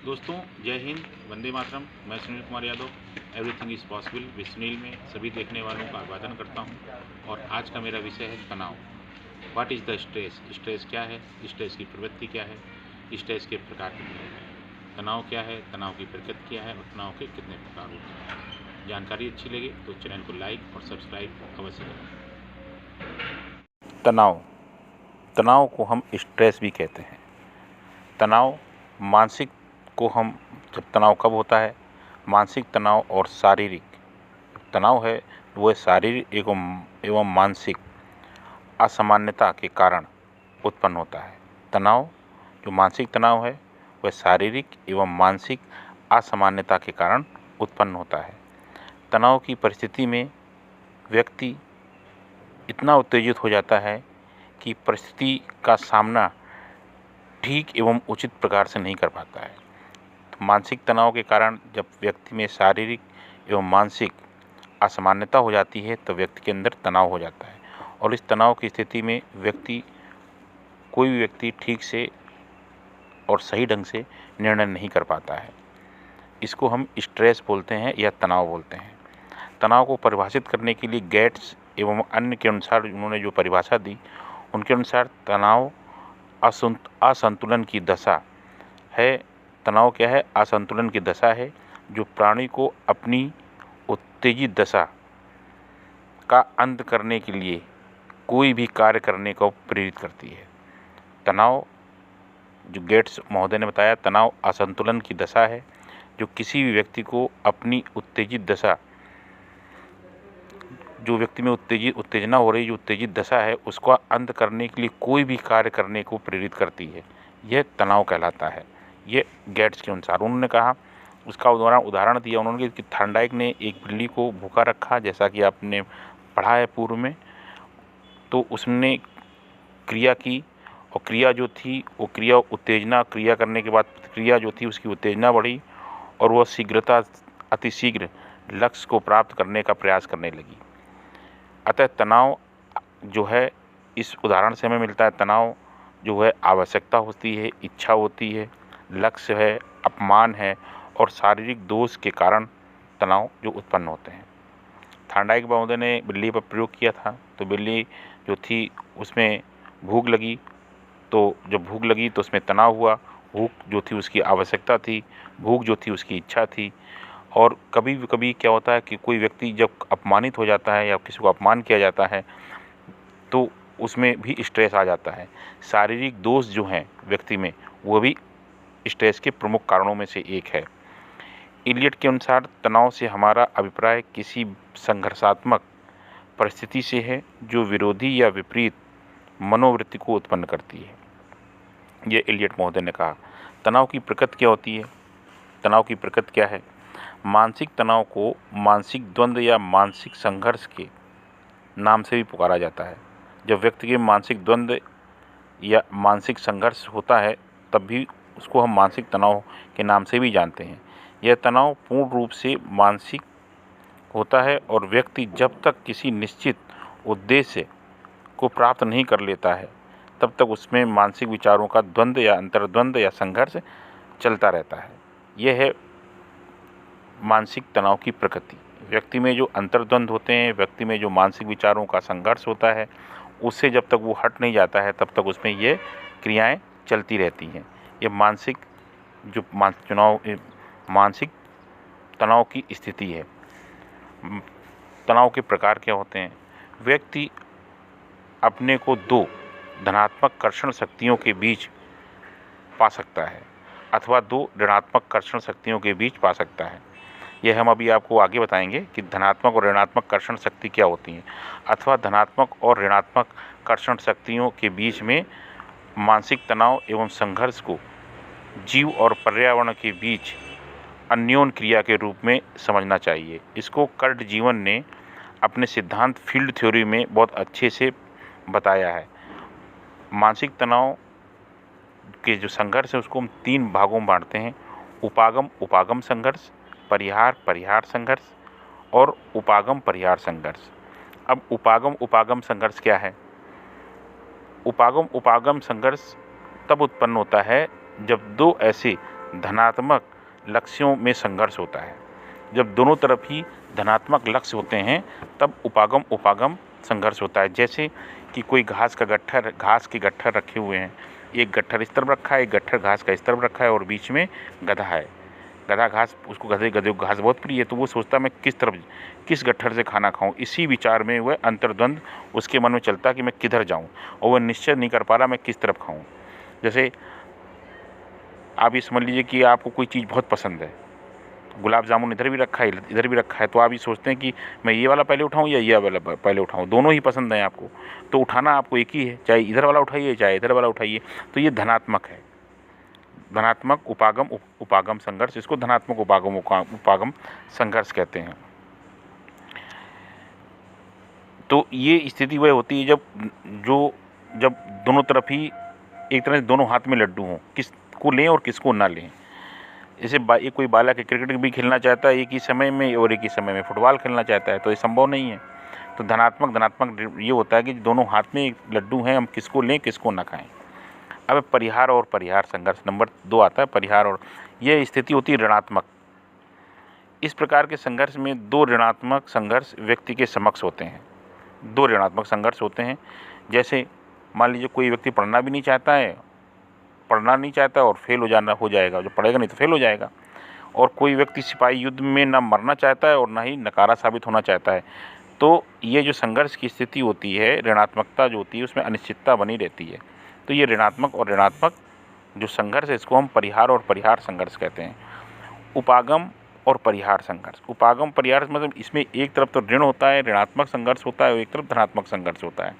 दोस्तों, जय हिंद, वंदे मातरम। मैं Sunil Kumar Yadav everything is possible with Sunil में सभी देखने वालों का अभिवादन करता हूं। और आज का मेरा विषय है तनाव। What is the stress? Stress क्या है? स्ट्रेस की प्रवृत्ति क्या है? स्ट्रेस के प्रकार कितने हैं? तनाव क्या है? तनाव की प्रकृति क्या है? और तनाव के कितने प्रकार होते हैं? जानकारी अच्छी लगे तो चैनल को लाइक और सब्सक्राइब अवश्य करें। तनाव तनाव को हम स्ट्रेस भी कहते हैं। तनाव मानसिक को हम जब तनाव कब होता है? मानसिक तनाव और शारीरिक तनाव है वह शारीरिक एवं मानसिक असामान्यता के कारण उत्पन्न होता है। तनाव जो मानसिक तनाव है वह शारीरिक एवं मानसिक असामान्यता के कारण उत्पन्न होता है। तनाव की परिस्थिति में व्यक्ति इतना उत्तेजित हो जाता है कि परिस्थिति का सामना ठीक एवं उचित प्रकार से नहीं कर पाता है। तो मानसिक तनाव के कारण जब व्यक्ति में शारीरिक एवं मानसिक असामान्यता हो जाती है तो व्यक्ति के अंदर तनाव हो जाता है और इस तनाव की स्थिति में कोई भी व्यक्ति ठीक से और सही ढंग से निर्णय नहीं कर पाता है। इसको हम स्ट्रेस बोलते हैं या तनाव बोलते हैं। तनाव को परिभाषित करने के लिए गेट्स एवं अन्य के अनुसार उन्होंने जो परिभाषा दी उनके अनुसार तनाव असंतुलन की दशा है। तनाव क्या है? असंतुलन की दशा है जो प्राणी को अपनी उत्तेजित दशा का अंत करने के लिए कोई भी कार्य करने को प्रेरित करती है। तनाव जो गेट्स महोदय ने बताया, तनाव असंतुलन की दशा है जो किसी भी व्यक्ति को अपनी उत्तेजित दशा, जो व्यक्ति में उत्तेजना हो रही, जो उत्तेजित दशा है उसका अंत करने के लिए कोई भी कार्य करने को प्रेरित करती है। यह तनाव कहलाता है। ये गेट्स के अनुसार उन्होंने कहा, उसका उदाहरण दिया उन्होंने कि थॉर्नडाइक ने एक बिल्ली को भूखा रखा, जैसा कि आपने पढ़ा है पूर्व में। तो उसने क्रिया की और क्रिया जो थी वो क्रिया उत्तेजना, क्रिया करने के बाद क्रिया जो थी उसकी उत्तेजना बढ़ी और वह अतिशीघ्र लक्ष्य को प्राप्त करने का प्रयास करने लगी। अतः तनाव जो है इस उदाहरण से हमें मिलता है, तनाव जो है आवश्यकता होती है, इच्छा होती है, लक्ष्य है, अपमान है और शारीरिक दोष के कारण तनाव जो उत्पन्न होते हैं। थॉर्नडाइक महोदय ने बिल्ली पर प्रयोग किया था, तो बिल्ली जो थी उसमें भूख लगी, तो जब भूख लगी तो उसमें तनाव हुआ। भूख जो थी उसकी आवश्यकता थी, भूख जो थी उसकी इच्छा थी। और कभी कभी क्या होता है कि कोई व्यक्ति जब अपमानित हो जाता है या किसी को अपमान किया जाता है तो उसमें भी स्ट्रेस आ जाता है। शारीरिक दोष जो हैं व्यक्ति में वो भी स्ट्रेस के प्रमुख कारणों में से एक है। इलियट के अनुसार तनाव से हमारा अभिप्राय किसी संघर्षात्मक परिस्थिति से है जो विरोधी या विपरीत मनोवृत्ति को उत्पन्न करती है। ये इलियट महोदय ने कहा। तनाव की प्रकृति क्या होती है? तनाव की प्रकृति क्या है? मानसिक तनाव को मानसिक द्वंद्व या मानसिक संघर्ष के नाम से भी पुकारा जाता है। जब व्यक्ति के मानसिक द्वंद्व या मानसिक संघर्ष होता है तब भी उसको हम मानसिक तनाव के नाम से भी जानते हैं। यह तनाव पूर्ण रूप से मानसिक होता है और व्यक्ति जब तक किसी निश्चित उद्देश्य को प्राप्त नहीं कर लेता है तब तक उसमें मानसिक विचारों का द्वंद्व या अंतर्द्वंद या संघर्ष चलता रहता है। यह है मानसिक तनाव की प्रकृति। व्यक्ति में जो अंतर्द्वंद होते हैं, व्यक्ति में जो मानसिक विचारों का संघर्ष होता है, उससे जब तक वो हट नहीं जाता है तब तक उसमें ये क्रियाएं चलती रहती हैं। ये मानसिक तनाव की स्थिति है। तनाव के प्रकार क्या होते हैं? व्यक्ति अपने को दो धनात्मक कर्षण शक्तियों के बीच पा सकता है अथवा दो ऋणात्मक कर्षण शक्तियों के बीच पा सकता है। यह हम अभी आपको आगे बताएंगे कि धनात्मक और ऋणात्मक कर्षण शक्ति क्या होती हैं, अथवा धनात्मक और ऋणात्मक कर्षण शक्तियों के बीच में मानसिक तनाव एवं संघर्ष को जीव और पर्यावरण के बीच अन्योन्य क्रिया के रूप में समझना चाहिए। इसको कर्ट जीवन ने अपने सिद्धांत फील्ड थ्योरी में बहुत अच्छे से बताया है। मानसिक तनाव के जो संघर्ष है उसको हम तीन भागों में बांटते हैं: उपागम संघर्ष, परिहार संघर्ष और उपागम परिहार संघर्ष। अब उपागम संघर्ष क्या है? उपागम संघर्ष तब उत्पन्न होता है जब दो ऐसे धनात्मक लक्ष्यों में संघर्ष होता है। जब दोनों तरफ ही धनात्मक लक्ष्य होते हैं तब उपागम उपागम संघर्ष होता है। जैसे कि कोई घास के गट्ठर रखे हुए हैं, एक गट्ठर इस तरफ रखा है, एक गट्ठर घास का इस तरफ रखा है और बीच में गधा है। गधा घास, उसको गधे को घास बहुत प्रिय है, तो वो सोचता है मैं किस गट्ठर से खाना खाऊं। इसी विचार में वह अंतर्द्वंद उसके मन में चलता है कि मैं किधर जाऊं, और वह निश्चय नहीं कर पा रहा मैं किस तरफ खाऊं। जैसे आप ये समझ लीजिए कि आपको कोई चीज़ बहुत पसंद है, गुलाब जामुन इधर भी रखा है इधर भी रखा है, तो आप ये सोचते हैं कि मैं ये वाला पहले उठाऊं या ये वाला पहले उठाऊं। दोनों ही पसंद हैं आपको, तो उठाना आपको एक ही है, चाहे इधर वाला उठाइए चाहे इधर वाला उठाइए। तो ये धनात्मक है, धनात्मक उपागम संघर्ष, इसको धनात्मक उपागम संघर्ष कहते हैं। तो ये स्थिति वह होती है जब दोनों तरफ ही एक तरह से दोनों हाथ में लड्डू हों, किसको लें और किसको ना लें। जैसे कोई बालक क्रिकेट भी खेलना चाहता है एक ही समय में और एक ही समय में फुटबॉल खेलना चाहता है, तो ये संभव नहीं है। तो धनात्मक ये होता है कि दोनों हाथ में लड्डू हैं, हम किसको लें किसको ना खाएं। अब परिहार और परिहार संघर्ष नंबर 2 आता है, परिहार और यह स्थिति होती है ऋणात्मक। इस प्रकार के संघर्ष में 2 ऋणात्मक संघर्ष व्यक्ति के समक्ष होते हैं। 2 ऋणात्मक संघर्ष होते हैं। जैसे मान लीजिए कोई व्यक्ति पढ़ना नहीं चाहता और फेल हो जाएगा, जो पढ़ेगा नहीं तो फेल हो जाएगा। और कोई व्यक्ति सिपाही युद्ध में ना मरना चाहता है और ना ही नकारा साबित होना चाहता है। तो ये जो संघर्ष की स्थिति होती है, ऋणात्मकता जो होती है, उसमें अनिश्चितता बनी रहती है। तो ये ऋणात्मक और ऋणात्मक जो संघर्ष है, इसको हम परिहार और परिहार संघर्ष कहते हैं। उपागम और परिहार संघर्ष, उपागम परिहार मतलब इसमें एक तरफ तो ऋण होता है, ऋणात्मक संघर्ष होता है, और एक तरफ धनात्मक संघर्ष होता है।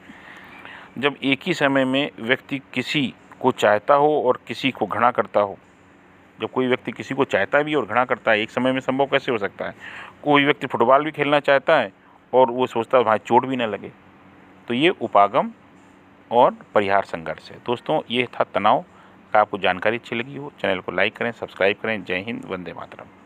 जब एक ही समय में व्यक्ति किसी को चाहता हो और किसी को घृणा करता हो, जब कोई व्यक्ति किसी को चाहता भी और घृणा करता है, एक समय में संभव कैसे हो सकता है। कोई व्यक्ति फुटबॉल भी खेलना चाहता है और वो सोचता है वहाँ चोट भी ना लगे। तो ये उपागम और परिहार संघर्ष है। दोस्तों, ये था तनाव का। आपको जानकारी अच्छी लगी हो, चैनल को लाइक करें, सब्सक्राइब करें। जय हिंद, वंदे मातरम।